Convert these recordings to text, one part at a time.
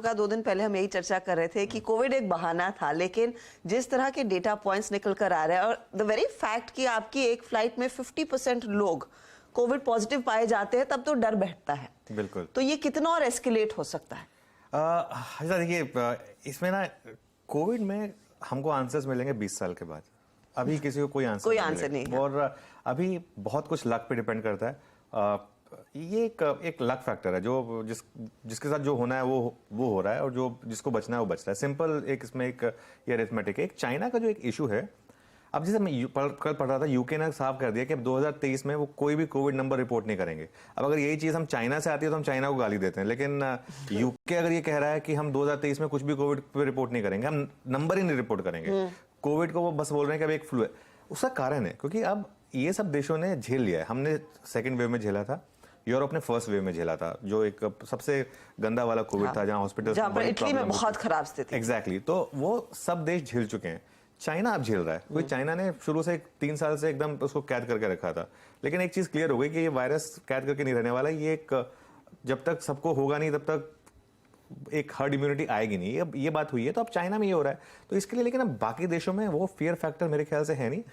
का 2 दिन पहले हम यही चर्चा कर रहे थे कि कोविड एक बहाना था, लेकिन जिस तरह के डेटा पॉइंट्स निकल कर आ रहे हैं और द वेरी फैक्ट कि आपकी एक फ्लाइट में 50% लोग कोविड पॉजिटिव पाए जाते हैं, तब तो डर बैठता है। बिल्कुल। तो ये कितना और एस्केलेट हो सकता है? देखिए, इसमें ना कोविड में हमको आंसर्स मिलेंगे 20 साल के बाद। अभी किसी को कोई आंसर नहीं है। और अभी बहुत कुछ लक पे डिपेंड करता है। ये एक लक फैक्टर है, जो जिसके साथ जो होना है वो हो रहा है, और जो जिसको बचना है वो बच रहा है। सिंपल इसमें एक ये अरिथमेटिक है। एक चाइना का जो एक इशू है, अब जैसे मैं कल पढ़ रहा था, यूके ने साफ कर दिया कि अब 2023 में वो कोई भी कोविड नंबर रिपोर्ट नहीं करेंगे। अब अगर यही चीज हम चाइना से आती है तो हम चाइना को गाली देते हैं, लेकिन यूके अगर ये कह रहा है कि हम 2023 में कुछ भी कोविड पे रिपोर्ट नहीं करेंगे, हम नंबर ही नहीं रिपोर्ट करेंगे कोविड को, वो बस बोल रहे हैं कि अब एक फ्लू है। उसका कारण है क्योंकि अब ये सब देशों ने झेल लिया है। हमने सेकेंड वेव में झेला था, यूरोप ने फर्स्ट वेव में झेला था, जो एक सबसे गंदा वाला कोविड था, जहां हॉस्पिटल इटली में बहुत खराब स्थिति। एग्जैक्टली। तो वो सब देश झेल चुके हैं। चाइना अब झेल रहा है, क्योंकि चाइना ने शुरू से 3 साल से एकदम उसको कैद करके रखा था। लेकिन एक चीज क्लियर हो गई कि ये वायरस कैद करके नहीं रहने वाला। ये एक जब तक सबको होगा नहीं तब तक एक हर्ड इम्यूनिटी आएगी नहीं। अब ये बात हुई है, तो अब चाइना में ये हो रहा है, तो इसके लिए। लेकिन अब बाकी देशों में वो फियर फैक्टर मेरे ख्याल से है नहीं।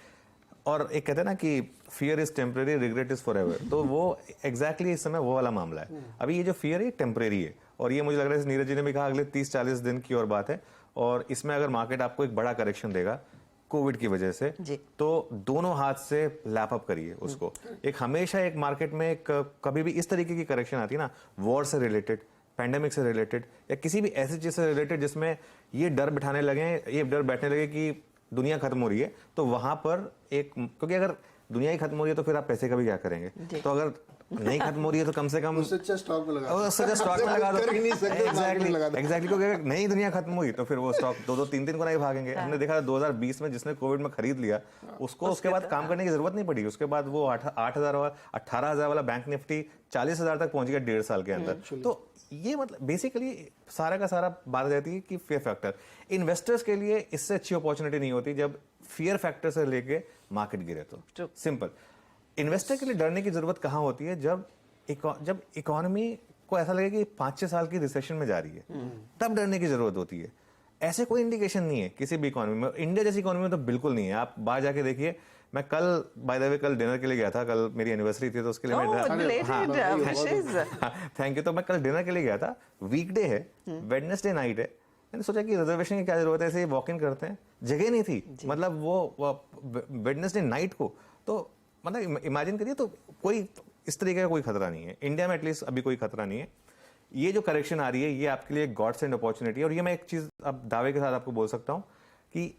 और एक कहते हैं ना कि fear is temporary, regret is for ever. तो वो एग्जैक्टली इस समय वो वाला मामला है। अभी ये जो फियर है टेम्परेरी है, और ये मुझे लग रहा है नीरज जी ने भी कहा अगले 30-40 दिन की और बात है। और इसमें अगर मार्केट आपको एक बड़ा करेक्शन देगा कोविड की वजह से, तो दोनों हाथ से लैप अप करिए उसको। एक हमेशा एक मार्केट में कभी भी इस तरीके की करेक्शन आती है ना, वॉर से रिलेटेड, पैंडेमिक से रिलेटेड, या किसी भी ऐसी चीज से रिलेटेड जिसमें ये डर बिठाने लगे, ये डर बैठने लगे कि दुनिया खत्म हो रही है, तो वहां पर एक, क्योंकि अगर दुनिया ही खत्म हो रही है तो फिर आप पैसे का भी क्या करेंगे। तो अगर नहीं खत्म हो रही है तो कम से कम स्टॉक में लगा दो। एग्जैक्टली, क्योंकि अगर नई दुनिया खत्म हुई तो फिर वो स्टॉक 2-3 गुना ही भागेंगे। हमने देखा 2020 में जिसने कोविड में खरीद लिया, उसको उसके बाद काम करने की जरूरत नहीं पड़ी। उसके बाद वो 18,000 वाला बैंक निफ्टी 40,000 तक पहुंच गया 1.5 साल के अंदर। तो ये मतलब बेसिकली सारा का सारा बात आ जाती है कि फियर फैक्टर इन्वेस्टर्स के लिए इससे अच्छी अपॉर्चुनिटी नहीं होती जब फियर फैक्टर से लेके मार्केट गिरे। तो सिंपल, इन्वेस्टर के लिए डरने की जरूरत कहां होती है? जब इकोनॉमी को ऐसा लगे कि 5-6 साल की रिसेशन में जा रही है, तब डरने की जरूरत होती है। ऐसे कोई इंडिकेशन नहीं है किसी भी इकोनॉमी में। इंडिया जैसी इकोनॉमी में तो बिल्कुल नहीं है। आप बाहर जाके देखिए। मैं कल बाय द वे कल डिनर के लिए गया था, कल मेरी एनिवर्सरी थी, तो उसके लिए थैंक यू। तो मैं कल डिनर के लिए गया था, वीकडे है, वेडनेसडे नाइट है। मैंने सोचा कि रिजर्वेशन की क्या जरूरत है, ऐसे वॉक इन करते हैं, जगह नहीं थी। मतलब वो वेडनेसडे नाइट को, तो मतलब इमेजिन करिए। तो कोई इस तरीके का कोई खतरा नहीं है इंडिया में, एटलीस्ट अभी कोई खतरा नहीं है। ये जो करेक्शन आ रही है, ये आपके लिए गॉड सेंड अपॉर्चुनिटी है। और ये मैं एक चीज अब दावे के साथ आपको बोल सकता हूं कि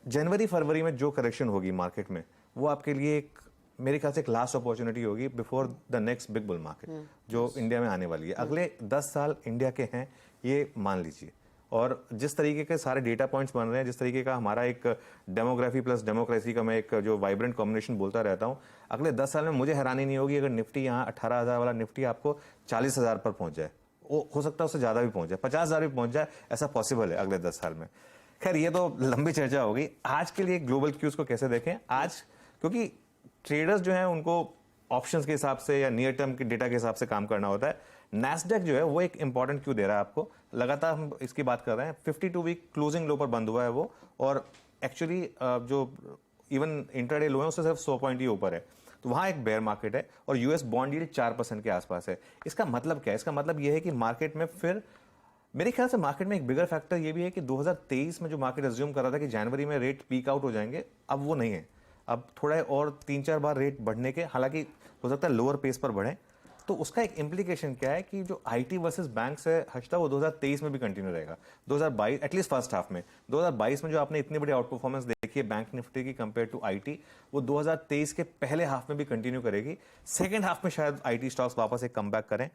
जनवरी फरवरी में जो करेक्शन होगी मार्केट में, वो आपके लिए एक, मेरे ख्याल से एक लास्ट अपॉर्चुनिटी होगी before the next big bull market जो इंडिया में आने वाली है। अगले 10 साल इंडिया के हैं, ये मान लीजिए। और जिस तरीके के सारे डेटा पॉइंट्स बन रहे हैं, जिस तरीके का हमारा एक डेमोग्राफी प्लस डेमोक्रेसी का मैं एक जो वाइब्रेंट कॉम्बिनेशन बोलता रहता हूं, अगले 10 साल में मुझे हैरानी नहीं होगी अगर निफ्टी यहाँ 18,000 वाला निफ्टी आपको 40,000 पर पहुंच जाए। हो सकता है उससे ज्यादा भी पहुंच जाए, 50,000 भी पहुंच जाए, ऐसा पॉसिबल है अगले 10 साल में। खैर, ये तो लंबी चर्चा होगी। आज के लिए ग्लोबल क्यूज को कैसे देखें आज, क्योंकि ट्रेडर्स जो हैं उनको ऑप्शंस के हिसाब से या नियर टर्म के डेटा के हिसाब से काम करना होता है। नैस्डैक जो है वो एक इंपॉर्टेंट क्यू दे रहा है आपको। लगातार हम इसकी बात कर रहे हैं, 52 वीक क्लोजिंग लो पर बंद हुआ है वो, और एक्चुअली जो इवन इंट्राडे लो है उससे सिर्फ 100 पॉइंट ही ऊपर है। तो वहां एक बेयर मार्केट है, और यूएस बॉन्ड यील्ड 4% के आसपास है। इसका मतलब क्या है? इसका मतलब यह है कि मार्केट में फिर, मेरे ख्याल से मार्केट में एक बिगर फैक्टर ये भी है कि 2023 में जो मार्केट अज्यूम कर रहा था कि जनवरी में रेट पीक आउट हो जाएंगे, अब वो नहीं है। अब थोड़ा और 3-4 बार रेट बढ़ने के, हालांकि हो सकता है लोअर पेस पर बढ़े। तो उसका एक इम्प्लीकेशन क्या है कि जो आईटी वर्सेस बैंक से हटता वो 2023 में भी कंटिन्यू रहेगा। 2022 एटलीस्ट फर्स्ट हाफ में, 2022 में जो आपने इतनी बड़ी आउट परफॉर्मेंस देखी है बैंक निफ्टी की कंपेयर टू आईटी, वो 2023 के पहले हाफ में भी कंटिन्यू करेगी। सेकेंड हाफ में शायद आईटी स्टॉक्स वापस एक कमबैक करें।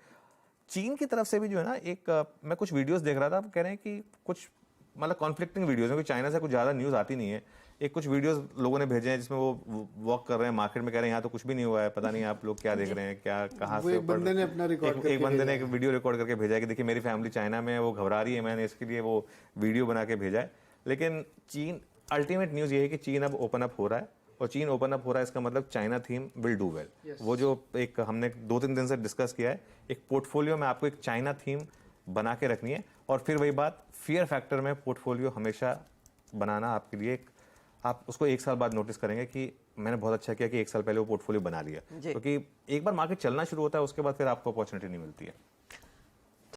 चीन की तरफ से भी जो है ना, एक मैं कुछ वीडियोस देख रहा था, आप कह रहे हैं कि कुछ मतलब कॉन्फ्लिक्टिंग वीडियोस हैं, क्योंकि चाइना से कुछ ज्यादा न्यूज आती नहीं है। एक कुछ वीडियोस लोगों ने भेजे हैं जिसमें वो वॉक कर रहे हैं मार्केट में, कह रहे हैं यहाँ तो कुछ भी नहीं हुआ है, पता नहीं आप लोग क्या देख रहे हैं, क्या कहाँ से। एक बंदे ने अपना रिकॉर्ड एक बंदे ने एक वीडियो रिकॉर्ड करके भेजा है कि देखिए मेरी फैमिली चाइना में है, वो घबरा रही है, मैंने इसके लिए वो वीडियो बना के भेजा है। लेकिन चीन, अल्टीमेट न्यूज ये है कि चीन अब ओपन अप हो रहा है, और चीन ओपन अप हो रहा है, इसका मतलब China theme will do well. वो जो एक हमने 2-3 दिन से डिस्कस किया है, एक पोर्टफोलियो में आपको एक चाइना थीम बना के रखनी है। और फिर वही बात, फियर फैक्टर में पोर्टफोलियो हमेशा बनाना आपके लिए आप उसको 1 साल बाद नोटिस करेंगे कि मैंने बहुत अच्छा किया कि 1 साल पहले वो पोर्टफोलियो बना लिया, क्योंकि एक बार मार्केट चलना शुरू होता है उसके बाद फिर आपको अपॉर्चुनिटी नहीं मिलती है।